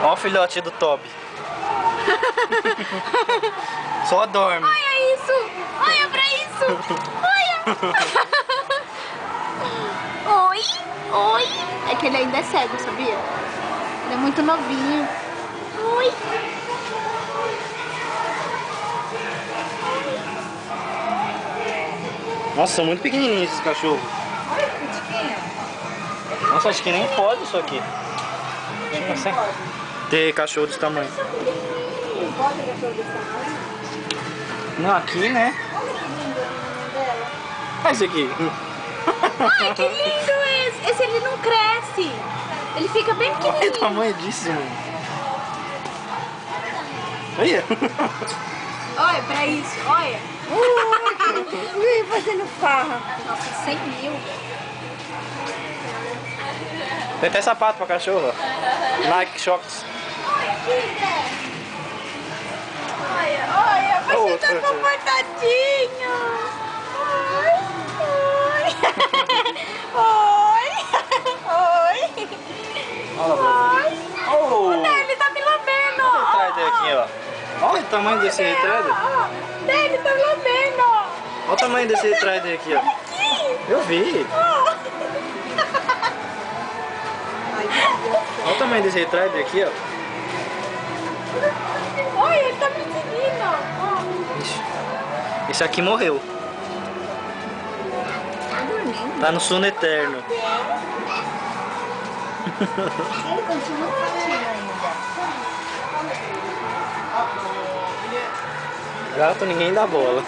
Ó o filhote do Toby. Só dorme. Olha isso! Olha pra isso! Olha! Oi! Oi! É que ele ainda é cego, sabia? Ele é muito novinho. Oi! Nossa, são muito pequenininhos esses cachorros. Olha que bonitinho. Nossa, acho que nem pode isso aqui. Assim, ter cachorro desse tamanho. Não pode cachorro desse tamanho? Não, aqui, né? Olha que lindo o menino dela. Olha esse aqui. Ai, que lindo esse! Esse ele não cresce. Ele fica bem Olha o pequenininho. tamanho disso, mano. Olha. Olha pra isso, olha. Ui, fazendo farra. Nossa, 100 mil. Tem até sapato pra cachorro. Ó. Nike Shox. Olha, olha, você Outro, tá outro. comportadinho. Oi, oi. Oi, oi. Olha lá. Oi. Oh. Ele tá me lambendo. Olha o retraider aqui, ó. Olha o tamanho desse retraider. Ó, ele tá me lambendo. Olha o tamanho desse retraider aqui, ó. Aqui. Eu vi. Olha o tamanho desse retraider aqui, ó. Olha, ele tá me seguindo. Ó. Ixi. Esse aqui morreu. Tá dormindo. Tá no sono eterno. Ele continua latindo ainda. Gato ninguém dá bola.